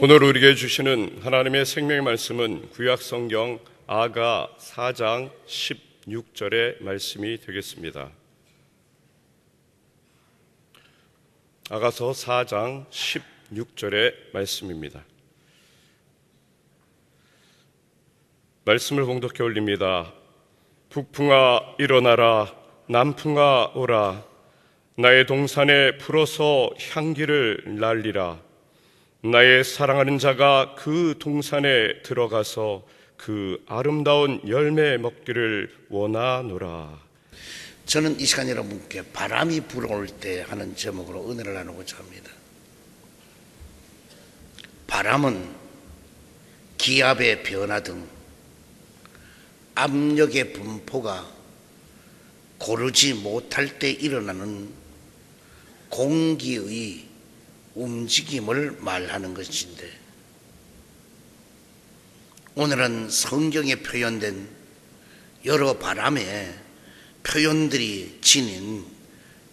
오늘 우리에게 주시는 하나님의 생명의 말씀은 구약성경 아가 4장 16절의 말씀이 되겠습니다. 아가서 4장 16절의 말씀입니다. 말씀을 봉독해 올립니다. 북풍아 일어나라, 남풍아 오라. 나의 동산에 불어서 향기를 날리라. 나의 사랑하는 자가 그 동산에 들어가서 그 아름다운 열매 먹기를 원하노라. 저는 이 시간 여러분께 바람이 불어올 때 하는 제목으로 은혜를 나누고자 합니다. 바람은 기압의 변화 등 압력의 분포가 고르지 못할 때 일어나는 공기의 움직임을 말하는 것인데, 오늘은 성경에 표현된 여러 바람의 표현들이 지닌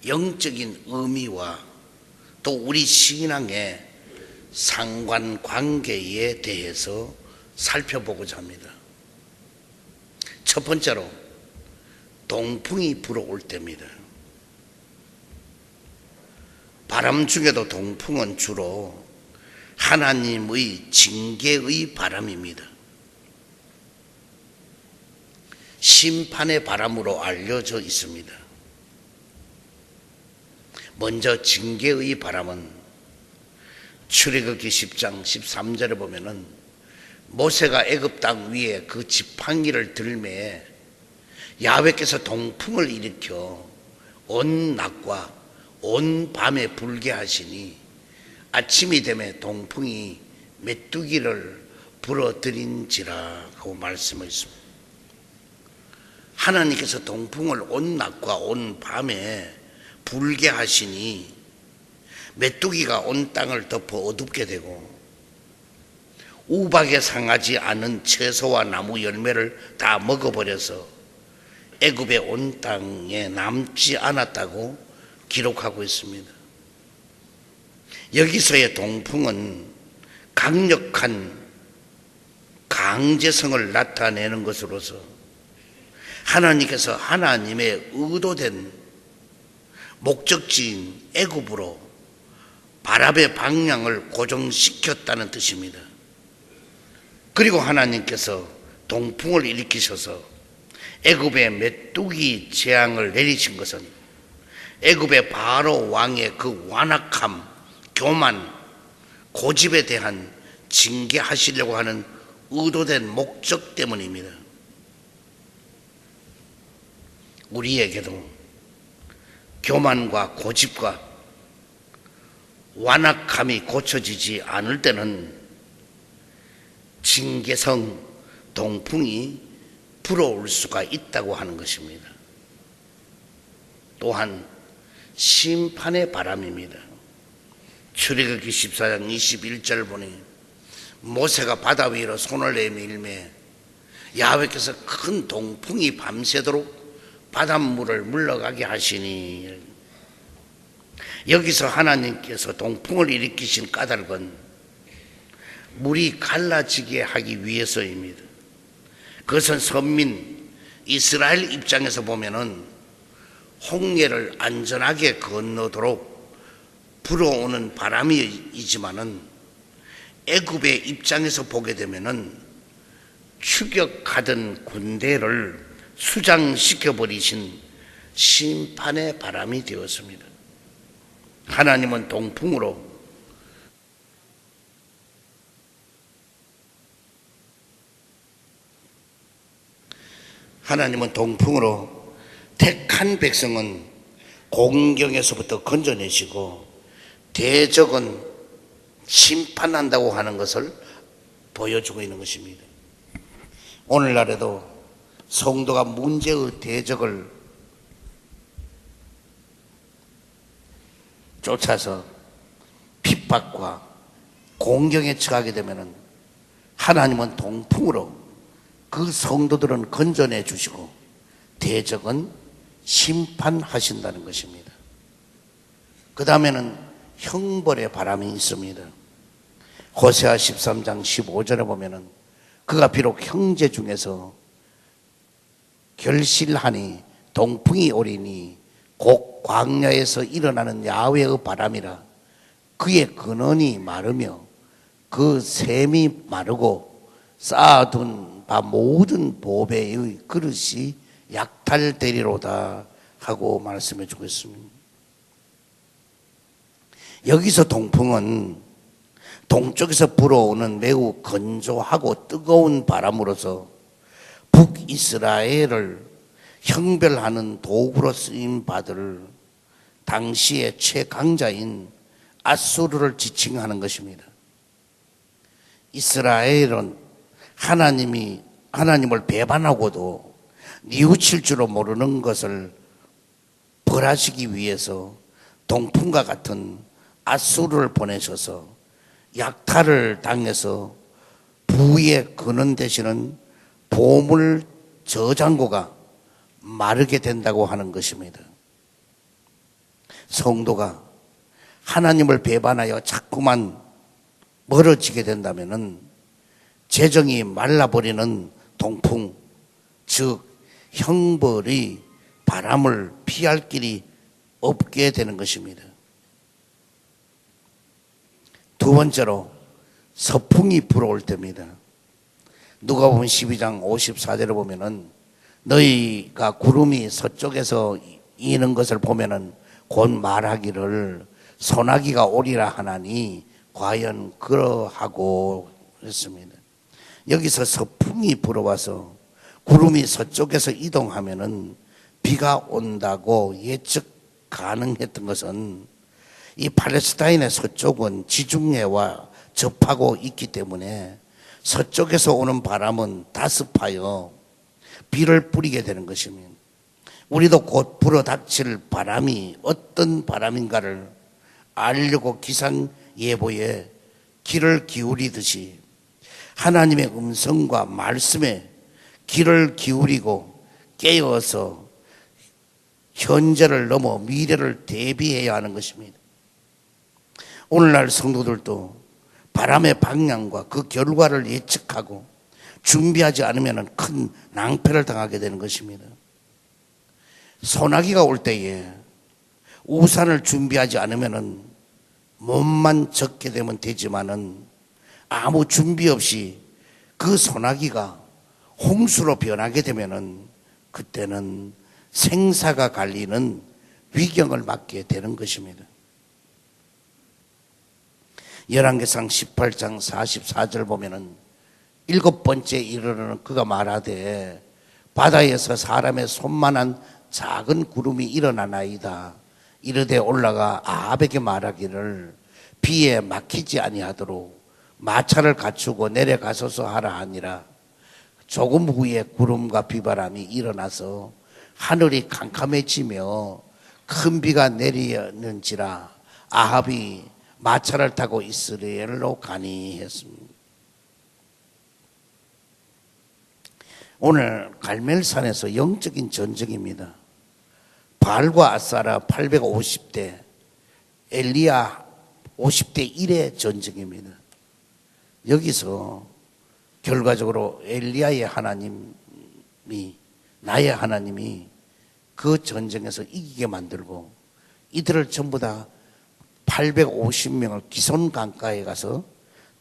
영적인 의미와 또 우리 신앙의 상관관계에 대해서 살펴보고자 합니다. 첫 번째로 동풍이 불어올 때입니다. 바람 중에도 동풍은 주로 하나님의 징계의 바람입니다. 심판의 바람으로 알려져 있습니다. 먼저 징계의 바람은 출애굽기 10장 13절에 보면은 모세가 애굽 땅 위에 그 지팡이를 들매 야훼께서 동풍을 일으켜 온 낮과 온 밤에 불게 하시니 아침이 되매 동풍이 메뚜기를 불어들인지라 하고 말씀하셨습니다. 하나님께서 동풍을 온 낮과 온 밤에 불게 하시니 메뚜기가 온 땅을 덮어 어둡게 되고 우박에 상하지 않은 채소와 나무 열매를 다 먹어버려서 애굽의 온 땅에 남지 않았다고 기록하고 있습니다. 여기서의 동풍은 강력한 강제성을 나타내는 것으로서 하나님께서 하나님의 의도된 목적지인 애굽으로 바람의 방향을 고정시켰다는 뜻입니다. 그리고 하나님께서 동풍을 일으키셔서 애굽의 메뚜기 재앙을 내리신 것은 애굽의 바로 왕의 그 완악함, 교만, 고집에 대한 징계하시려고 하는 의도된 목적 때문입니다. 우리에게도 교만과 고집과 완악함이 고쳐지지 않을 때는 징계성 동풍이 불어올 수가 있다고 하는 것입니다. 또한 심판의 바람입니다. 출애굽기 14장 21절 보니 모세가 바다 위로 손을 내밀매 야훼께서 큰 동풍이 밤새도록 바닷물을 물러가게 하시니, 여기서 하나님께서 동풍을 일으키신 까닭은 물이 갈라지게 하기 위해서입니다. 그것은 선민 이스라엘 입장에서 보면은 홍해를 안전하게 건너도록 불어오는 바람이지만은 애굽의 입장에서 보게 되면은 추격하던 군대를 수장시켜 버리신 심판의 바람이 되었습니다. 하나님은 동풍으로 택한 백성은 공경에서부터 건져내시고 대적은 심판한다고 하는 것을 보여주고 있는 것입니다. 오늘날에도 성도가 문제의 대적을 쫓아서 핍박과 공경에 처하게 되면 하나님은 동풍으로 그 성도들은 건져내 주시고 대적은 심판하신다는 것입니다. 그 다음에는 형벌의 바람이 있습니다. 호세아 13장 15절에 보면은 그가 비록 형제 중에서 결실하니 동풍이 오리니 곧 광야에서 일어나는 야훼의 바람이라. 그의 근원이 마르며 그 샘이 마르고 쌓아둔 바 모든 보배의 그릇이 약탈되리로다 하고 말씀해 주고 있습니다. 여기서 동풍은 동쪽에서 불어오는 매우 건조하고 뜨거운 바람으로서 북이스라엘을 형별하는 도구로 쓰임 받을 당시의 최강자인 아수르를 지칭하는 것입니다. 이스라엘은 하나님을 배반하고도 뉘우칠 줄로 모르는 것을 벌하시기 위해서 동풍과 같은 아수르를 보내셔서 약탈을 당해서 부의 근원 되시는 보물 저장고가 마르게 된다고 하는 것입니다. 성도가 하나님을 배반하여 자꾸만 멀어지게 된다면 재정이 말라버리는 동풍, 즉 형벌의 바람을 피할 길이 없게 되는 것입니다. 두 번째로 서풍이 불어올 때입니다. 누가복음 12장 54절을 보면은 너희가 구름이 서쪽에서 이는 것을 보면은 곧 말하기를 소나기가 오리라 하나니 과연 그러하고 했습니다. 여기서 서풍이 불어와서 구름이 서쪽에서 이동하면은 비가 온다고 예측 가능했던 것은 이 팔레스타인의 서쪽은 지중해와 접하고 있기 때문에 서쪽에서 오는 바람은 다습하여 비를 뿌리게 되는 것입니다. 우리도 곧 불어닥칠 바람이 어떤 바람인가를 알려고 기상예보에 귀를 기울이듯이 하나님의 음성과 말씀에 귀를 기울이고 깨어서 현재를 넘어 미래를 대비해야 하는 것입니다. 오늘날 성도들도 바람의 방향과 그 결과를 예측하고 준비하지 않으면 큰 낭패를 당하게 되는 것입니다. 소나기가 올 때에 우산을 준비하지 않으면 몸만 젖게 되면 되지만은 아무 준비 없이 그 소나기가 홍수로 변하게 되면은 그때는 생사가 갈리는 위경을 맞게 되는 것입니다. 열왕기상 18장 44절 보면은 일곱 번째 이르러는 그가 말하되 바다에서 사람의 손만한 작은 구름이 일어나나이다. 이르되 올라가 아합에게 말하기를 비에 막히지 아니하도록 마차를 갖추고 내려가소서 하라 하니라. 조금 후에 구름과 비바람이 일어나서 하늘이 캄캄해지며 큰 비가 내리는지라 아합이 마차를 타고 이스라엘로 가니 했습니다. 오늘 갈멜산에서 영적인 전쟁입니다. 바알과 아사라 850대, 엘리야 50대 1의 전쟁입니다. 여기서 결과적으로 엘리야의 하나님이, 나의 하나님이 그 전쟁에서 이기게 만들고 이들을 전부 다 850명을 기손 강가에 가서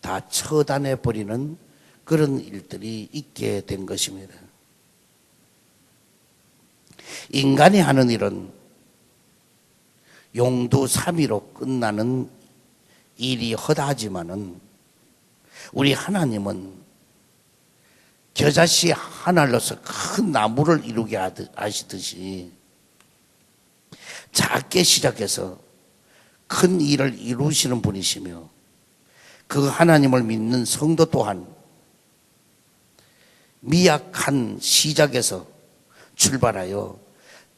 다 처단해 버리는 그런 일들이 있게 된 것입니다. 인간이 하는 일은 용두사미로 끝나는 일이 허다하지만은 우리 하나님은 겨자씨 하나로서 큰 나무를 이루게 하시듯이 작게 시작해서 큰 일을 이루시는 분이시며 그 하나님을 믿는 성도 또한 미약한 시작에서 출발하여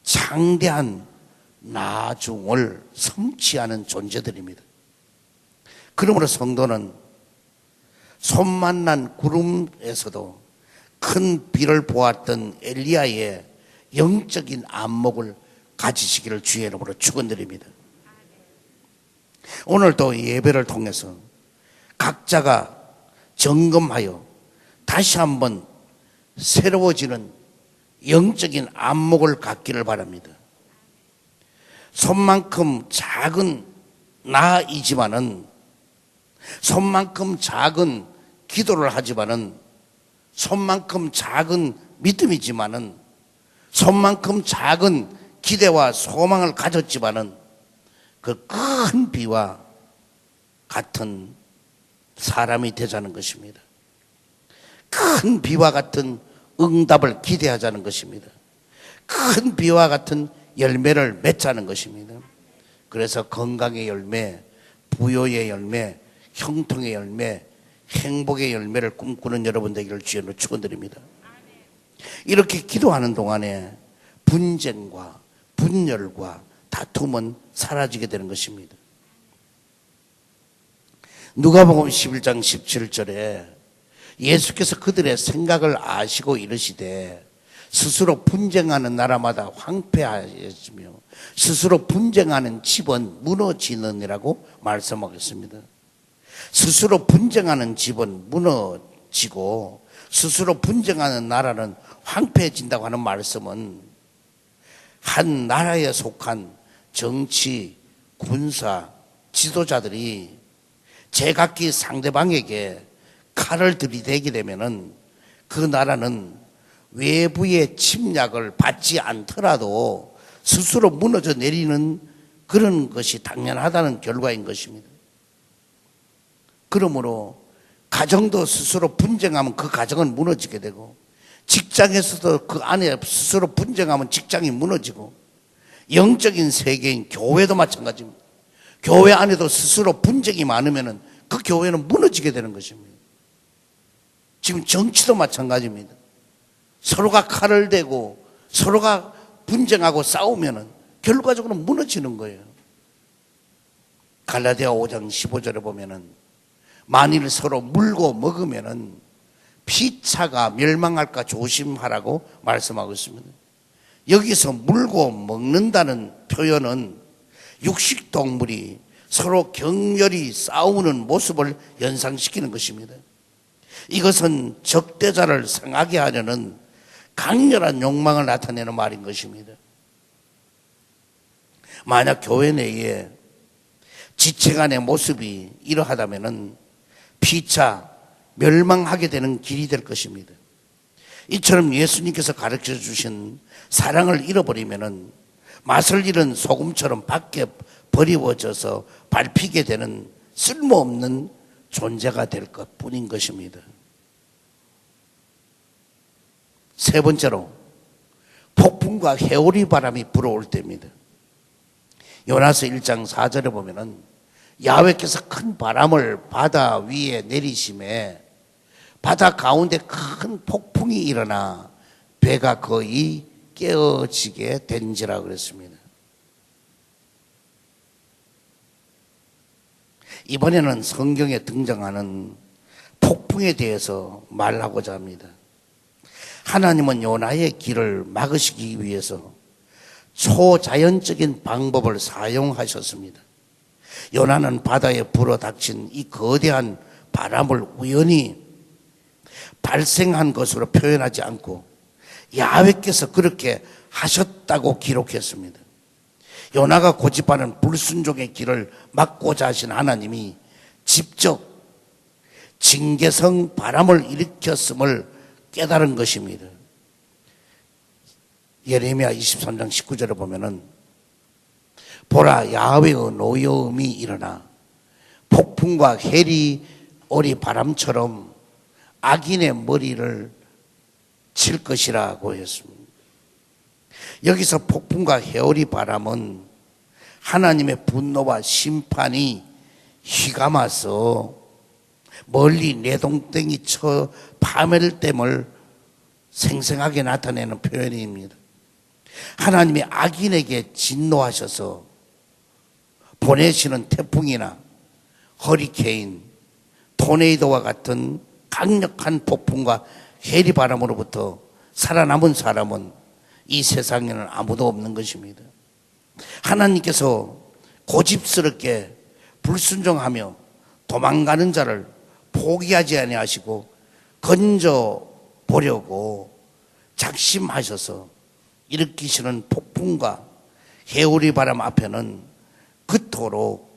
장대한 나중을 성취하는 존재들입니다. 그러므로 성도는 손만난 구름에서도 큰 비를 보았던 엘리야의 영적인 안목을 가지시기를 주의 이름으로 축원드립니다. 오늘도 예배를 통해서 각 각자가 점검하여 다시 한번 새로워지는 영적인 안목을 갖기를 바랍니다. 손만큼 작은 나이지만은, 손만큼 작은 기도를 하지만은, 손만큼 작은 믿음이지만은, 손만큼 작은 기대와 소망을 가졌지만은 그 큰 비와 같은 사람이 되자는 것입니다. 큰 비와 같은 응답을 기대하자는 것입니다. 큰 비와 같은 열매를 맺자는 것입니다. 그래서 건강의 열매, 부요의 열매, 형통의 열매, 행복의 열매를 꿈꾸는 여러분 되기를 주님으로 축원드립니다. 이렇게 기도하는 동안에 분쟁과 분열과 다툼은 사라지게 되는 것입니다. 누가복음 11장 17절에 예수께서 그들의 생각을 아시고 이르시되 스스로 분쟁하는 나라마다 황폐하였으며 스스로 분쟁하는 집은 무너지느니라고 말씀하겠습니다. 스스로 분쟁하는 집은 무너지고 스스로 분쟁하는 나라는 황폐해진다고 하는 말씀은 한 나라에 속한 정치, 군사, 지도자들이 제각기 상대방에게 칼을 들이대게 되면은 그 나라는 외부의 침략을 받지 않더라도 스스로 무너져 내리는 그런 것이 당연하다는 결과인 것입니다. 그러므로 가정도 스스로 분쟁하면 그 가정은 무너지게 되고, 직장에서도 그 안에 스스로 분쟁하면 직장이 무너지고, 영적인 세계인 교회도 마찬가지입니다. 교회 안에도 스스로 분쟁이 많으면 그 교회는 무너지게 되는 것입니다. 지금 정치도 마찬가지입니다. 서로가 칼을 대고 서로가 분쟁하고 싸우면 결과적으로 무너지는 거예요. 갈라디아 5장 15절에 보면은 만일 서로 물고 먹으면은 피차가 멸망할까 조심하라고 말씀하고 있습니다. 여기서 물고 먹는다는 표현은 육식동물이 서로 격렬히 싸우는 모습을 연상시키는 것입니다. 이것은 적대자를 상하게 하려는 강렬한 욕망을 나타내는 말인 것입니다. 만약 교회 내에 지체간의 모습이 이러하다면 피차 멸망하게 되는 길이 될 것입니다. 이처럼 예수님께서 가르쳐 주신 사랑을 잃어버리면 맛을 잃은 소금처럼 밖에 버리워져서 밟히게 되는 쓸모없는 존재가 될 것뿐인 것입니다. 세 번째로 폭풍과 해오리 바람이 불어올 때입니다. 요나서 1장 4절에 보면은 야훼께서 큰 바람을 바다 위에 내리심에 바다 가운데 큰 폭풍이 일어나 배가 거의 깨어지게 된지라 그랬습니다. 이번에는 성경에 등장하는 폭풍에 대해서 말하고자 합니다. 하나님은 요나의 길을 막으시기 위해서 초자연적인 방법을 사용하셨습니다. 요나는 바다에 불어닥친 이 거대한 바람을 우연히 발생한 것으로 표현하지 않고 야훼께서 그렇게 하셨다고 기록했습니다. 요나가 고집하는 불순종의 길을 막고자 하신 하나님이 직접 징계성 바람을 일으켰음을 깨달은 것입니다. 예레미야 23장 19절에 보면은 보라 야훼의 노여움이 일어나 폭풍과 해리 오리 바람처럼 악인의 머리를 칠 것이라고 했습니다. 여기서 폭풍과 해오리 바람은 하나님의 분노와 심판이 휘감아서 멀리 내동댕이 쳐 파멸 됨을 생생하게 나타내는 표현입니다. 하나님이 악인에게 진노하셔서 보내시는 태풍이나 허리케인, 토네이도와 같은 강력한 폭풍과 해리 바람으로부터 살아남은 사람은 이 세상에는 아무도 없는 것입니다. 하나님께서 고집스럽게 불순종하며 도망가는 자를 포기하지 아니하시고 건져 보려고 작심하셔서 일으키시는 폭풍과 해오리 바람 앞에는 그토록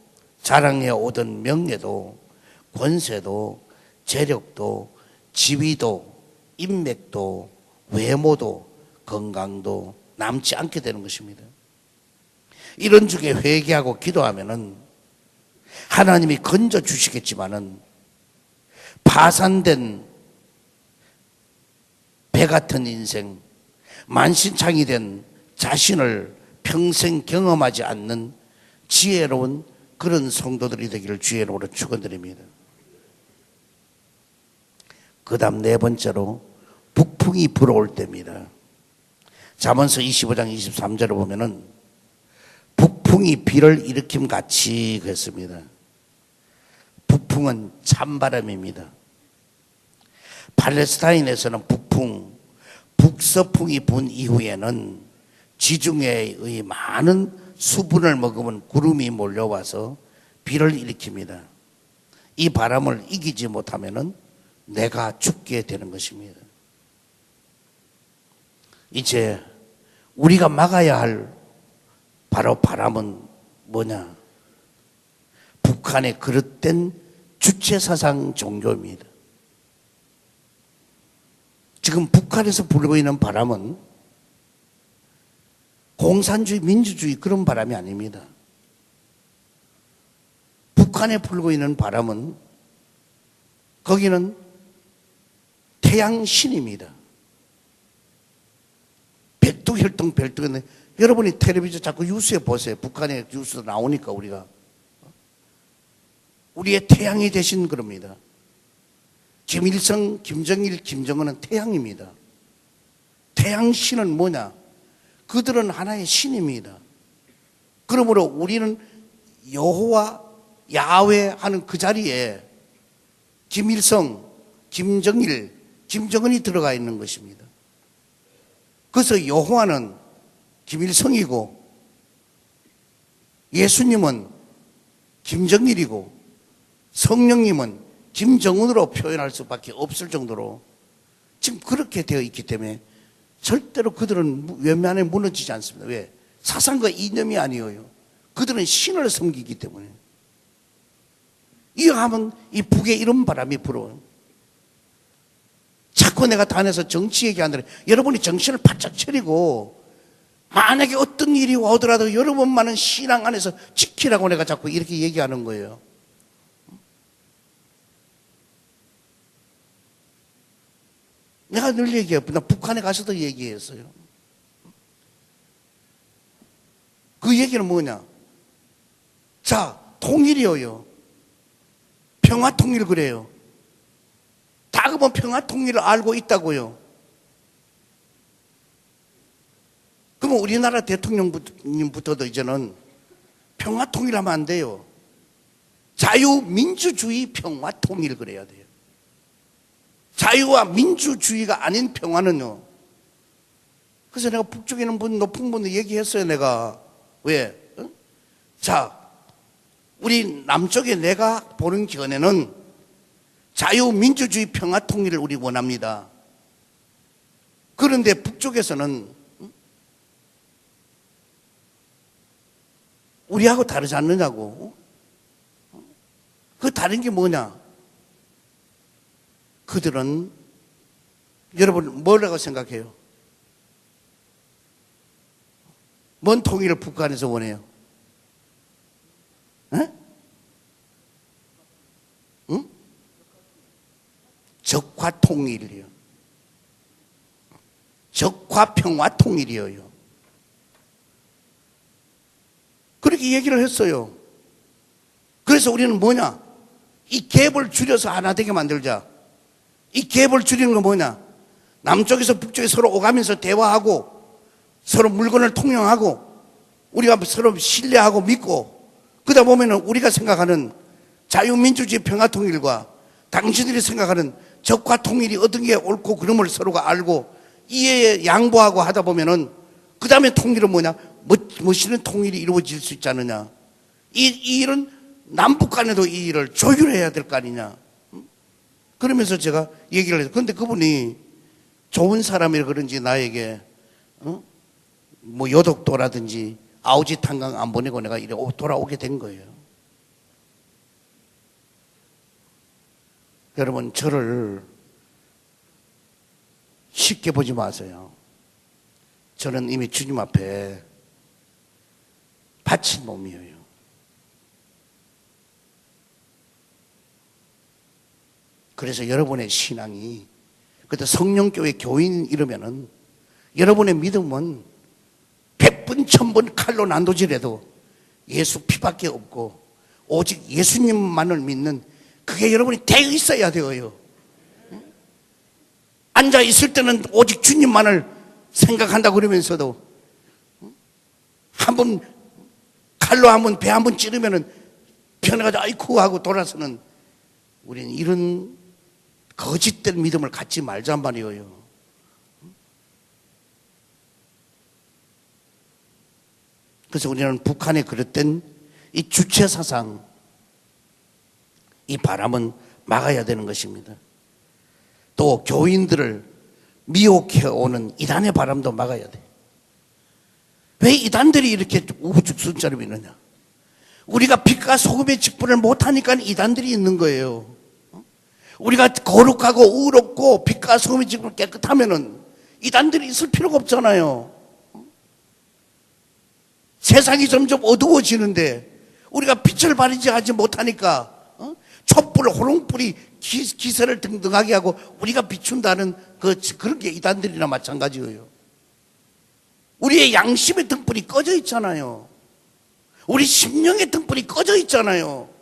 자랑해 오던 명예도 권세도 재력도 지위도 인맥도 외모도 건강도 남지 않게 되는 것입니다. 이런 중에 회개하고 기도하면은 하나님이 건져 주시겠지만은 파산된 배 같은 인생, 만신창이 된 자신을 평생 경험하지 않는 지혜로운 그런 성도들이 되기를 주의 이름으로 축원드립니다. 그 다음 네 번째로 북풍이 불어올 때입니다. 잠언서 25장 23절을 보면은 북풍이 비를 일으킴 같이 그랬습니다. 북풍은 찬바람입니다. 팔레스타인에서는 북서풍이 분 이후에는 지중해의 많은 수분을 머금은 구름이 몰려와서 비를 일으킵니다. 이 바람을 이기지 못하면은 내가 죽게 되는 것입니다. 이제 우리가 막아야 할 바로 바람은 뭐냐? 북한의 그릇된 주체사상 종교입니다. 지금 북한에서 불고 있는 바람은 공산주의, 민주주의 그런 바람이 아닙니다. 북한에 불고 있는 바람은 거기는 태양신입니다. 백두혈통 별도인데 여러분이 텔레비전 자꾸 뉴스에 보세요. 북한의 뉴스 나오니까 우리의 태양이 되신 겁니다. 김일성, 김정일, 김정은은 태양입니다. 태양신은 뭐냐? 그들은 하나의 신입니다. 그러므로 우리는 여호와, 야훼 하는 그 자리에 김일성, 김정일, 김정은이 들어가 있는 것입니다. 그래서 여호와는 김일성이고 예수님은 김정일이고 성령님은 김정은으로 표현할 수밖에 없을 정도로 지금 그렇게 되어 있기 때문에 절대로 그들은 외면에 무너지지 않습니다. 왜? 사상과 이념이 아니에요. 그들은 신을 섬기기 때문에. 이거 하면 이 북에 이런 바람이 불어요. 자꾸 내가 단에서 정치 얘기하는데 여러분이 정신을 바짝 차리고 만약에 어떤 일이 오더라도 여러분만은 신앙 안에서 지키라고 내가 자꾸 이렇게 얘기하는 거예요. 내가 늘 얘기해요. 나 북한에 가서도 얘기했어요. 그 얘기는 뭐냐? 자, 통일이요. 평화통일 그래요. 다 그러면 평화통일을 알고 있다고요. 그러면 우리나라 대통령님부터도 이제는 평화통일하면 안 돼요. 자유민주주의 평화통일 그래야 돼요. 자유와 민주주의가 아닌 평화는요. 그래서 내가 북쪽에 있는 분, 높은 분들 얘기했어요, 내가. 왜? 자, 우리 남쪽에 내가 보는 견해는 자유민주주의 평화통일을 우리 원합니다. 그런데 북쪽에서는 우리하고 다르지 않느냐고. 그 다른 게 뭐냐? 그들은 여러분 뭐라고 생각해요? 뭔 통일을 북한에서 원해요? 에? 응? 적화통일이요. 적화평화통일이에요. 그렇게 얘기를 했어요. 그래서 우리는 뭐냐? 이 갭을 줄여서 하나 되게 만들자. 이 갭을 줄이는 건 뭐냐? 남쪽에서 북쪽에 서로 오가면서 대화하고 서로 물건을 통용하고 우리가 서로 신뢰하고 믿고 그러다 보면은 우리가 생각하는 자유민주주의 평화통일과 당신들이 생각하는 적화통일이 어떤 게 옳고 그름을 서로가 알고 이해에 양보하고 하다 보면은 그 다음에 통일은 뭐냐? 멋있는 통일이 이루어질 수 있지 않느냐? 이 일은 남북 간에도 이 일을 조율해야 될 거 아니냐? 그러면서 제가 얘기를 해요. 근데 그분이 좋은 사람이라 그런지 나에게 뭐 요독도라든지 아우지 탄광 안 보내고 내가 이래 돌아오게 된 거예요. 여러분, 저를 쉽게 보지 마세요. 저는 이미 주님 앞에 바친 몸이에요. 그래서 여러분의 신앙이, 그때 성령교회 교인 이러면은 여러분의 믿음은 100번 1000번 칼로 난도질해도 예수 피밖에 없고 오직 예수님만을 믿는, 그게 여러분이 되어 있어야 되어요. 앉아 있을 때는 오직 주님만을 생각한다 그러면서도 한번 칼로 한번 배 한번 찌르면은 변해가지고 아이쿠 하고 돌아서는, 우리는 이런 거짓된 믿음을 갖지 말자 말이에요. 그래서 우리는 북한에 그릇된 이 주체 사상, 이 바람은 막아야 되는 것입니다. 또 교인들을 미혹해오는 이단의 바람도 막아야 돼. 왜 이단들이 이렇게 우후죽순처럼 있느냐? 우리가 빛과 소금의 직분을 못하니까 이단들이 있는 거예요. 우리가 거룩하고 의롭고 빛과 소금의 직분을 깨끗하면은 이단들이 있을 필요가 없잖아요. 세상이 점점 어두워지는데 우리가 빛을 발휘지 하지 못하니까 촛불, 호롱불이 기세를 등등하게 하고 우리가 비춘다는 그런 게 이단들이나 마찬가지예요. 우리의 양심의 등불이 꺼져 있잖아요. 우리 심령의 등불이 꺼져 있잖아요.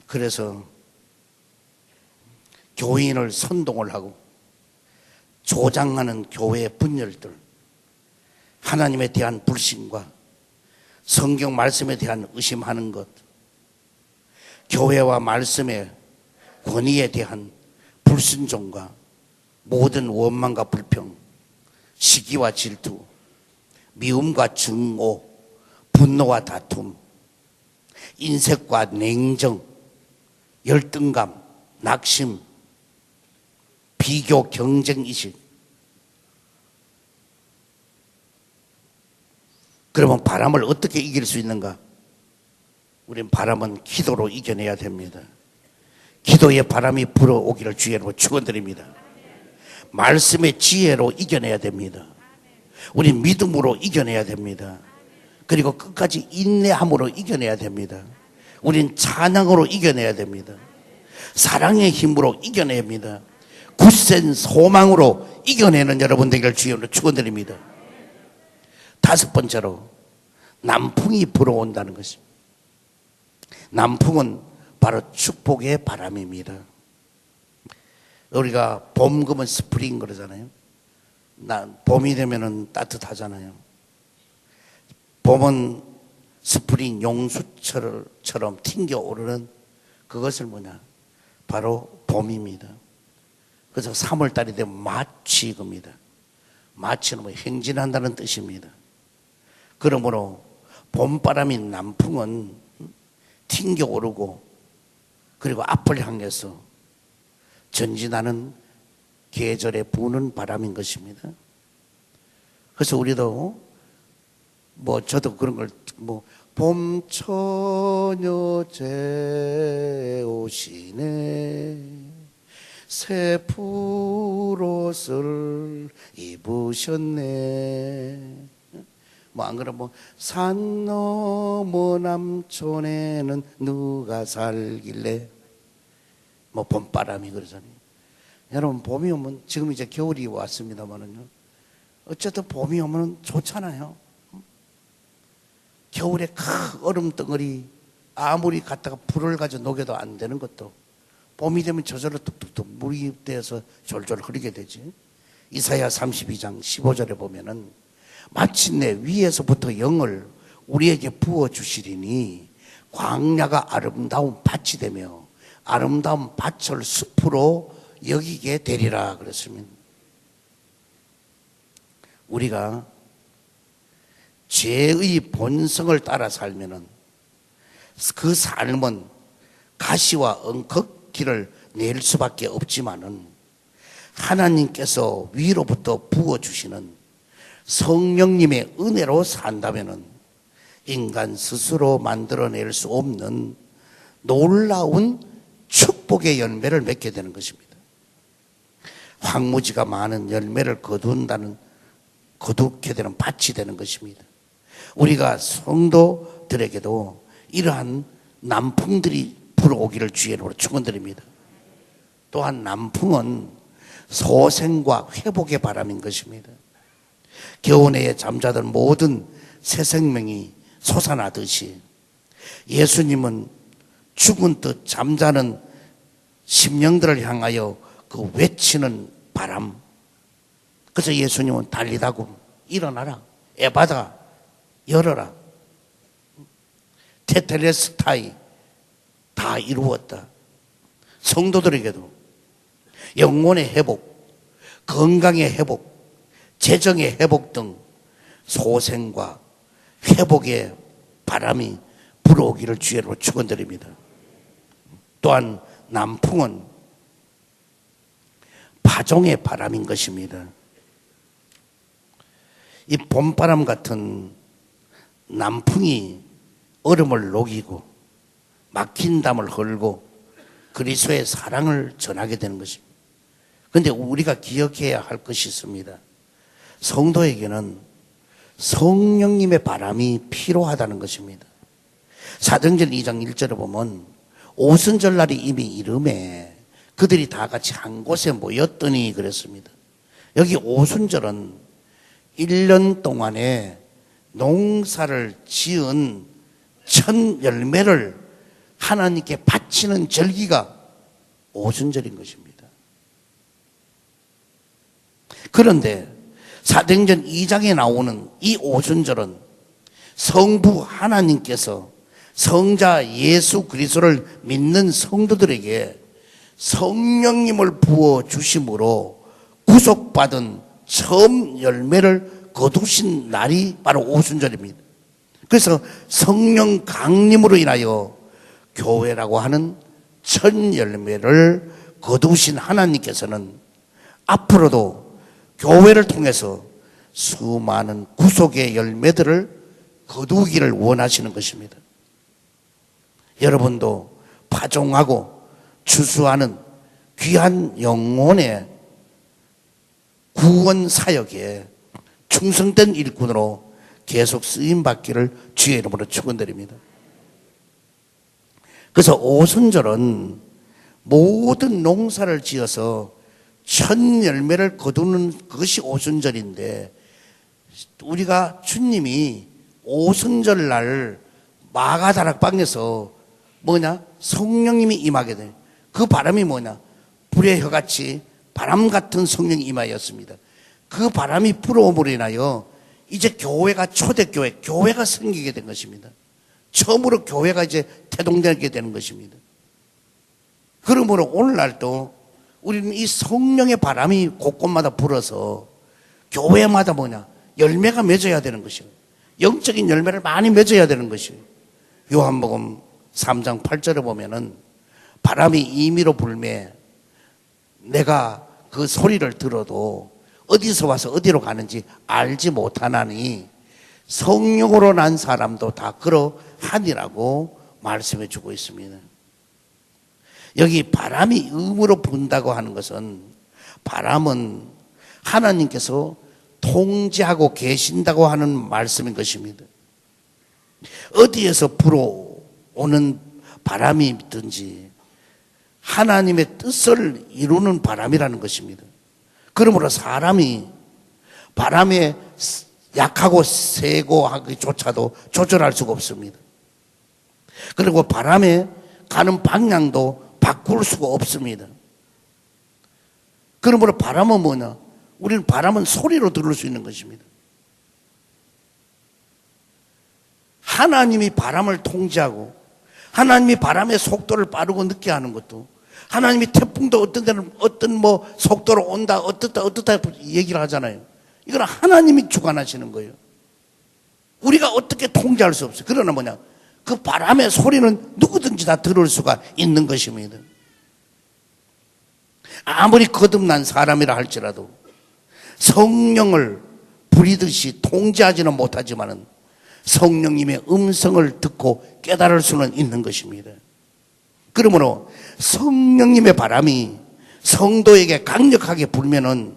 그래서 교인을 선동을 하고 조장하는 교회의 분열들, 하나님에 대한 불신과 성경 말씀에 대한 의심하는 것, 교회와 말씀의 권위에 대한 불순종과 모든 원망과 불평, 시기와 질투, 미움과 증오, 분노와 다툼, 인색과 냉정, 열등감, 낙심, 비교, 경쟁의식. 그러면 바람을 어떻게 이길 수 있는가? 우린 바람은 기도로 이겨내야 됩니다. 기도의 바람이 불어오기를 주의로 축원드립니다. 말씀의 지혜로 이겨내야 됩니다. 우린 믿음으로 이겨내야 됩니다. 그리고 끝까지 인내함으로 이겨내야 됩니다. 우린 찬양으로 이겨내야 됩니다. 사랑의 힘으로 이겨내야 합니다. 굳센 소망으로 이겨내는 여러분 되기를 주의로 축원드립니다. 다섯 번째로 남풍이 불어온다는 것입니다. 남풍은 바로 축복의 바람입니다. 우리가 봄 그러면 스프링 그러잖아요. 봄이 되면은 따뜻하잖아요. 봄은 스프링 용수철처럼 튕겨오르는 그것을 뭐냐? 바로 봄입니다. 그래서 3월달이 되면 마취입니다. 마취는 뭐 행진한다는 뜻입니다. 그러므로 봄바람인 남풍은 튕겨오르고 그리고 앞을 향해서 전진하는 계절에 부는 바람인 것입니다. 그래서 우리도 저도 그런 걸 봄처녀 재오시네 새 푸롯을 입으셨네. 안 그러면 산 너머 남촌에는 누가 살길래 봄바람이 그러잖아요. 여러분, 봄이 오면, 지금 이제 겨울이 왔습니다만은요, 어쨌든 봄이 오면 좋잖아요. 겨울에 큰 얼음 덩어리 아무리 갖다가 불을 가지고 녹여도 안 되는 것도 봄이 되면 저절로 뚝뚝뚝 물이 되어서 졸졸 흐르게 되지. 이사야 32장 15절에 보면은 마침내 위에서부터 영을 우리에게 부어주시리니 광야가 아름다운 밭이 되며 아름다운 밭을 숲으로 여기게 되리라 그랬습니다. 우리가 죄의 본성을 따라 살면은 그 삶은 가시와 엉컥기를 낼 수밖에 없지만은 하나님께서 위로부터 부어주시는 성령님의 은혜로 산다면은 인간 스스로 만들어낼 수 없는 놀라운 축복의 열매를 맺게 되는 것입니다. 황무지가 많은 열매를 거두게 되는 밭이 되는 것입니다. 우리가 성도들에게도 이러한 남풍들이 불어오기를 주의 이름으로 축원드립니다. 또한 남풍은 소생과 회복의 바람인 것입니다. 겨우내에 잠자던 모든 새 생명이 솟아나듯이 예수님은 죽은 듯 잠자는 심령들을 향하여 그 외치는 바람. 그래서 예수님은 달리다고 일어나라, 에바다 열어라, 테텔레스타이 다 이루었다. 성도들에게도 영혼의 회복, 건강의 회복, 재정의 회복 등 소생과 회복의 바람이 불어오기를 주의로 축원드립니다. 또한 남풍은 파종의 바람인 것입니다. 이 봄바람 같은 남풍이 얼음을 녹이고 막힌 담을 헐고 그리스도의 사랑을 전하게 되는 것입니다. 그런데 우리가 기억해야 할 것이 있습니다. 성도에게는 성령님의 바람이 필요하다는 것입니다. 사도행전 2장 1절에 보면 오순절날이 이미 이름에 그들이 다 같이 한 곳에 모였더니 그랬습니다. 여기 오순절은 1년 동안에 농사를 지은 첫 열매를 하나님께 바치는 절기가 오순절인 것입니다. 그런데 사도행전 2장에 나오는 이 오순절은 성부 하나님께서 성자 예수 그리스도를 믿는 성도들에게 성령님을 부어 주심으로 구속받은 처음 열매를 거두신 날이 바로 오순절입니다. 그래서 성령 강림으로 인하여 교회라고 하는 첫 열매를 거두신 하나님께서는 앞으로도 교회를 통해서 수많은 구속의 열매들을 거두기를 원하시는 것입니다. 여러분도 파종하고 추수하는 귀한 영혼의 구원 사역에 충성된 일꾼으로 계속 쓰임받기를 주의 이름으로 축원드립니다. 그래서 오순절은 모든 농사를 지어서 첫 열매를 거두는 그것이 오순절인데, 우리가 주님이 오순절 날 마가다락방에서 성령님이 임하게 돼. 그 바람이 불의 혀같이 바람 같은 성령이 임하였습니다. 그 바람이 불어옴으로 인하여 이제 교회가 초대교회, 교회가 생기게 된 것입니다. 처음으로 교회가 이제 태동되게 되는 것입니다. 그러므로 오늘날도 우리는 이 성령의 바람이 곳곳마다 불어서 교회마다 열매가 맺어야 되는 것이에요. 영적인 열매를 많이 맺어야 되는 것이에요. 요한복음 3장 8절에 보면은 바람이 임의로 불매 내가 그 소리를 들어도 어디서 와서 어디로 가는지 알지 못하나니 성령으로 난 사람도 다 그러하니라고 말씀해 주고 있습니다. 여기 바람이 음으로 분다고 하는 것은, 바람은 하나님께서 통제하고 계신다고 하는 말씀인 것입니다. 어디에서 불어오는 바람이든지 하나님의 뜻을 이루는 바람이라는 것입니다. 그러므로 사람이 바람에 약하고 세고 하기조차도 조절할 수가 없습니다. 그리고 바람에 가는 방향도 바꿀 수가 없습니다. 그러므로 바람은 우리는 바람은 소리로 들을 수 있는 것입니다. 하나님이 바람을 통제하고 하나님이 바람의 속도를 빠르고 늦게 하는 것도, 하나님이 태풍도 어떤 데는 속도로 온다 어떻다 얘기를 하잖아요. 이건 하나님이 주관하시는 거예요. 우리가 어떻게 통제할 수 없어요. 그러나 뭐냐? 그 바람의 소리는 누구든지 다 들을 수가 있는 것입니다. 아무리 거듭난 사람이라 할지라도 성령을 부리듯이 통제하지는 못하지만은 성령님의 음성을 듣고 깨달을 수는 있는 것입니다. 그러므로 성령님의 바람이 성도에게 강력하게 불면은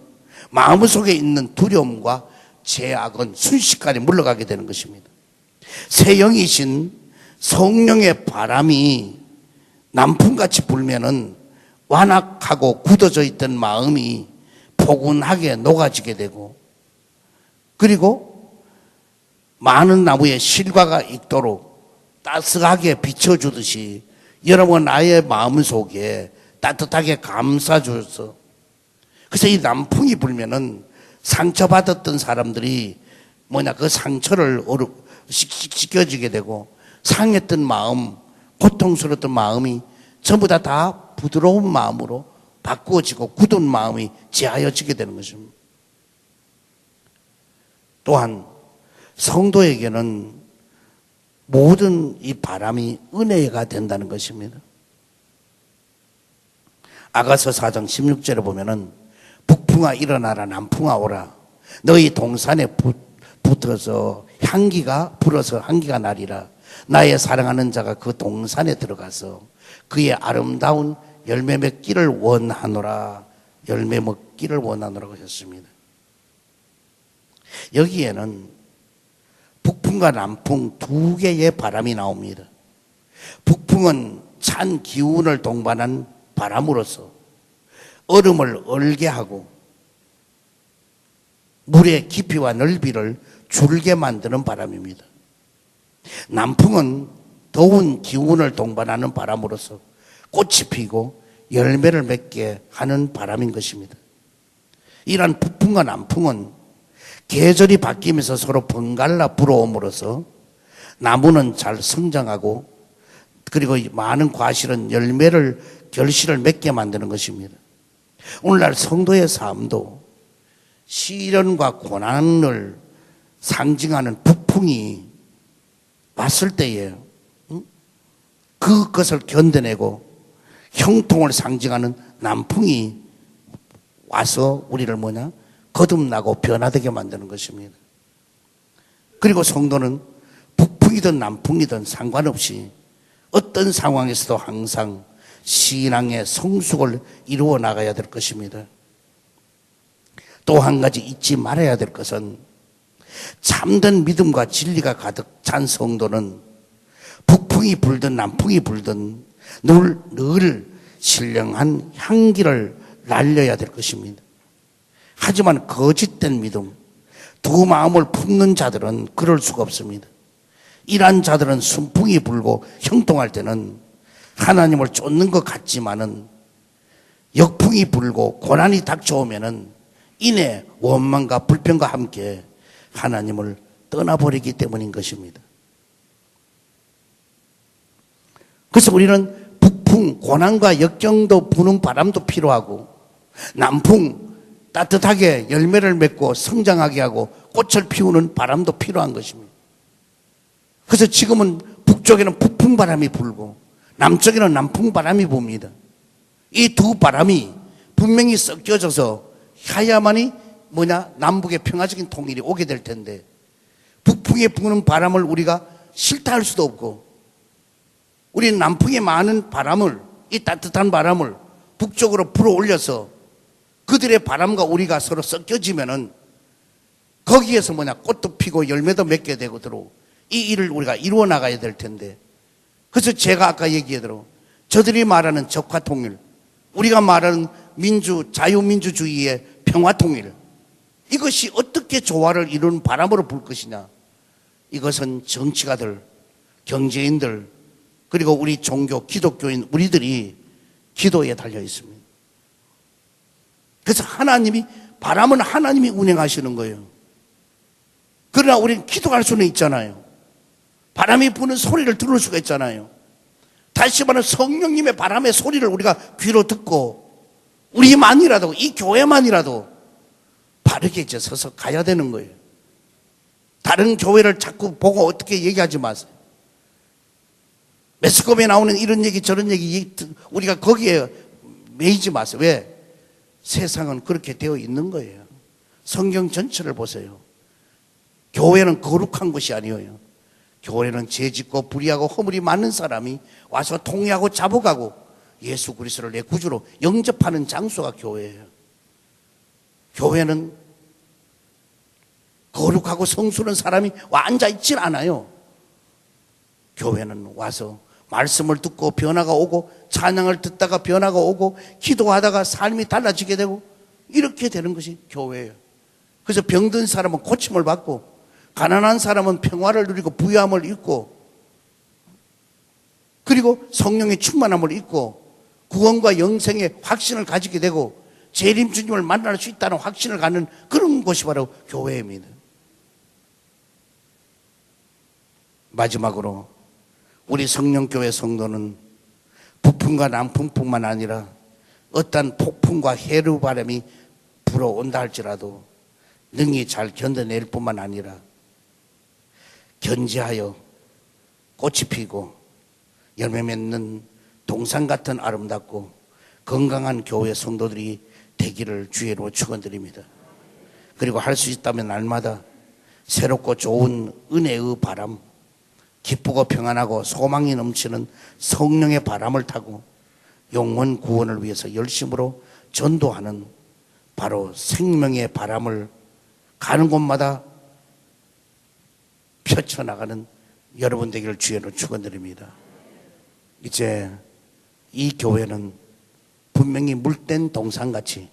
마음속에 있는 두려움과 죄악은 순식간에 물러가게 되는 것입니다. 새 영이신 성령의 바람이 남풍같이 불면은 완악하고 굳어져 있던 마음이 포근하게 녹아지게 되고, 그리고 많은 나무에 실과가 있도록 따스하게 비춰주듯이 여러분 나의 마음속에 따뜻하게 감싸줘서, 그래서 이 남풍이 불면은 상처받았던 사람들이 그 상처를 씻겨지게 되고, 상했던 마음, 고통스러웠던 마음이 전부 다 부드러운 마음으로 바꾸어지고 굳은 마음이 제하여지게 되는 것입니다. 또한 성도에게는 모든 이 바람이 은혜가 된다는 것입니다. 아가서 4장 16절에 보면은 북풍아 일어나라 남풍아 오라 너희 동산에 붙어서 향기가 불어서 향기가 나리라 나의 사랑하는 자가 그 동산에 들어가서 그의 아름다운 열매 맺기를 원하노라 열매 먹기를 원하노라고 하셨습니다. 여기에는 북풍과 남풍 두 개의 바람이 나옵니다. 북풍은 찬 기운을 동반한 바람으로서 얼음을 얼게 하고 물의 깊이와 넓이를 줄게 만드는 바람입니다. 남풍은 더운 기운을 동반하는 바람으로서 꽃이 피고 열매를 맺게 하는 바람인 것입니다. 이러한 북풍과 남풍은 계절이 바뀌면서 서로 번갈아 불어옴으로써 나무는 잘 성장하고 그리고 많은 과실은 결실을 맺게 만드는 것입니다. 오늘날 성도의 삶도 시련과 고난을 상징하는 북풍이 왔을 때에 그것을 견뎌내고 형통을 상징하는 남풍이 와서 우리를 거듭나고 변화되게 만드는 것입니다. 그리고 성도는 북풍이든 남풍이든 상관없이 어떤 상황에서도 항상 신앙의 성숙을 이루어 나가야 될 것입니다. 또 한 가지 잊지 말아야 될 것은 참된 믿음과 진리가 가득 찬 성도는 북풍이 불든 남풍이 불든 늘 신령한 향기를 날려야 될 것입니다. 하지만 거짓된 믿음, 두 마음을 품는 자들은 그럴 수가 없습니다. 이러한 자들은 순풍이 불고 형통할 때는 하나님을 쫓는 것 같지만은 역풍이 불고 고난이 닥쳐오면은 이내 원망과 불평과 함께 하나님을 떠나버리기 때문인 것입니다. 그래서 우리는 북풍, 고난과 역경도 부는 바람도 필요하고 남풍, 따뜻하게 열매를 맺고 성장하게 하고 꽃을 피우는 바람도 필요한 것입니다. 그래서 지금은 북쪽에는 북풍 바람이 불고 남쪽에는 남풍 바람이 붑니다. 이 두 바람이 분명히 섞여져서 해야만이 남북의 평화적인 통일이 오게 될 텐데 북풍에 부는 바람을 우리가 싫다 할 수도 없고 우리는 남풍에 많은 바람을 이 따뜻한 바람을 북쪽으로 불어올려서 그들의 바람과 우리가 서로 섞여지면은 거기에서 꽃도 피고 열매도 맺게 되고 이 일을 우리가 이루어 나가야 될 텐데 그래서 제가 아까 얘기했대로 저들이 말하는 적화통일 우리가 말하는 자유민주주의의 평화통일 이것이 어떻게 조화를 이루는 바람으로 불 것이냐 이것은 정치가들 경제인들 그리고 우리 종교 기독교인 우리들이 기도에 달려 있습니다. 그래서 바람은 하나님이 운행하시는 거예요. 그러나 우리는 기도할 수는 있잖아요. 바람이 부는 소리를 들을 수가 있잖아요. 다시 말하면 성령님의 바람의 소리를 우리가 귀로 듣고 우리만이라도 이 교회만이라도 바르게 서서 가야 되는 거예요. 다른 교회를 자꾸 보고 어떻게 얘기하지 마세요. 매스컴에 나오는 이런 얘기 저런 얘기 우리가 거기에 매이지 마세요. 왜? 세상은 그렇게 되어 있는 거예요. 성경 전체를 보세요. 교회는 거룩한 것이 아니에요. 교회는 죄짓고 불의하고 허물이 많은 사람이 와서 통회하고 잡아가고 예수 그리스도를 내 구주로 영접하는 장소가 교회예요. 교회는 거룩하고 성스러운 사람이 와 앉아있질 않아요. 교회는 와서 말씀을 듣고 변화가 오고 찬양을 듣다가 변화가 오고 기도하다가 삶이 달라지게 되고 이렇게 되는 것이 교회예요. 그래서 병든 사람은 고침을 받고 가난한 사람은 평화를 누리고 부유함을 입고 그리고 성령의 충만함을 입고 구원과 영생의 확신을 가지게 되고 재림 주님을 만날 수 있다는 확신을 갖는 그런 것이 바로 교회입니다. 마지막으로 우리 성령교회 성도는 북풍과 남풍뿐만 아니라 어떤 폭풍과 해류 바람이 불어온다 할지라도 능히 잘 견뎌낼 뿐만 아니라 견지하여 꽃이 피고 열매 맺는 동산 같은 아름답고 건강한 교회 성도들이 되기를 주의로 축원드립니다. 그리고 할 수 있다면 날마다 새롭고 좋은 은혜의 바람, 기쁘고 평안하고 소망이 넘치는 성령의 바람을 타고 영혼 구원을 위해서 열심으로 전도하는 바로 생명의 바람을 가는 곳마다 펼쳐나가는 여러분 되기를 주의로 축원드립니다. 이제 이 교회는 분명히 물된 동산같이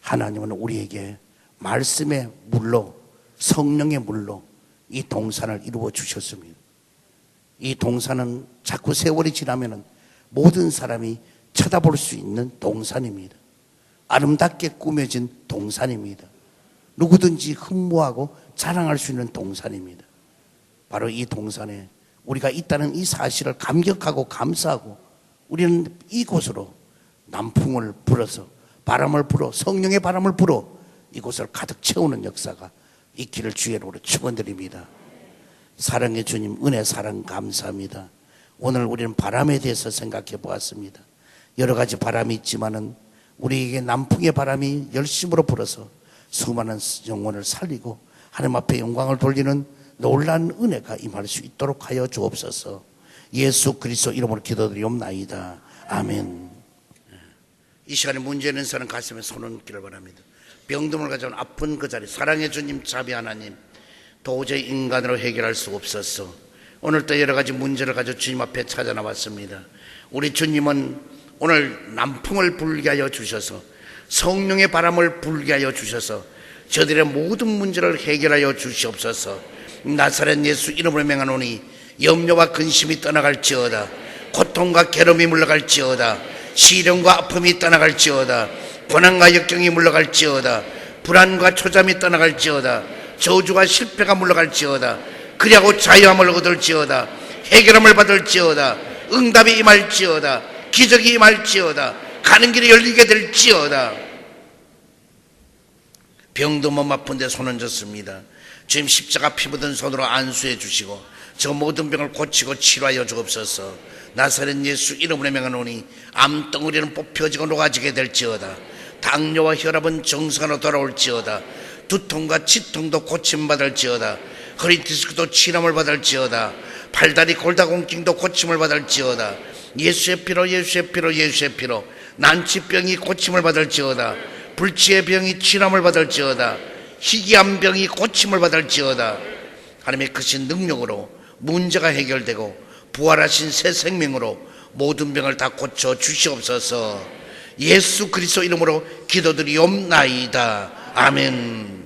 하나님은 우리에게 말씀의 물로 성령의 물로 이 동산을 이루어 주셨습니다. 이 동산은 자꾸 세월이 지나면 모든 사람이 쳐다볼 수 있는 동산입니다. 아름답게 꾸며진 동산입니다. 누구든지 흠모하고 자랑할 수 있는 동산입니다. 바로 이 동산에 우리가 있다는 이 사실을 감격하고 감사하고 우리는 이곳으로 남풍을 불어서 바람을 불어 성령의 바람을 불어 이곳을 가득 채우는 역사가 있기를 주의로 축원드립니다. 사랑의 주님 은혜 사랑 감사합니다. 오늘 우리는 바람에 대해서 생각해 보았습니다. 여러 가지 바람이 있지만은 우리에게 남풍의 바람이 열심으로 불어서 수많은 영혼을 살리고 하나님 앞에 영광을 돌리는 놀라운 은혜가 임할 수 있도록 하여 주옵소서. 예수 그리스도 이름으로 기도드리옵나이다. 아멘. 이 시간에 문제 있는 사람 가슴에 손을 얹기를 바랍니다. 병듦을 가져온 아픈 그 자리 사랑의 주님 자비 하나님 도저히 인간으로 해결할 수 없었어. 오늘도 여러 가지 문제를 가지고 주님 앞에 찾아 나왔습니다. 우리 주님은 오늘 남풍을 불게 하여 주셔서 성령의 바람을 불게 하여 주셔서 저들의 모든 문제를 해결하여 주시옵소서. 나사렛 예수 이름으로 명하노니 염려와 근심이 떠나갈지어다. 고통과 괴로움이 물러갈지어다. 시련과 아픔이 떠나갈지어다. 고난과 역경이 물러갈지어다. 불안과 초잠이 떠나갈지어다. 저주와 실패가 물러갈지어다. 그리하고 자유함을 얻을지어다. 해결함을 받을지어다. 응답이 임할지어다. 기적이 임할지어다. 가는 길이 열리게 될지어다. 병도 몸 아픈데 손 얹었습니다. 주님 십자가 피 묻은 손으로 안수해 주시고 저 모든 병을 고치고 치료하여 주옵소서. 나사렛 예수 이름으로 명하노니 암덩어리는 뽑혀지고 녹아지게 될지어다. 당뇨와 혈압은 정상으로 돌아올지어다. 두통과 치통도 고침받을지어다. 허리 디스크도 치료를 받을지어다. 팔다리 골다공증도 고침을 받을지어다. 예수의 피로 예수의 피로 예수의 피로 난치병이 고침을 받을지어다. 불치의 병이 치료를 받을지어다. 희귀한 병이 고침을 받을지어다. 하나님의 크신 능력으로 문제가 해결되고 부활하신 새 생명으로 모든 병을 다 고쳐 주시옵소서. 예수 그리스도 이름으로 기도드리옵나이다. 아멘.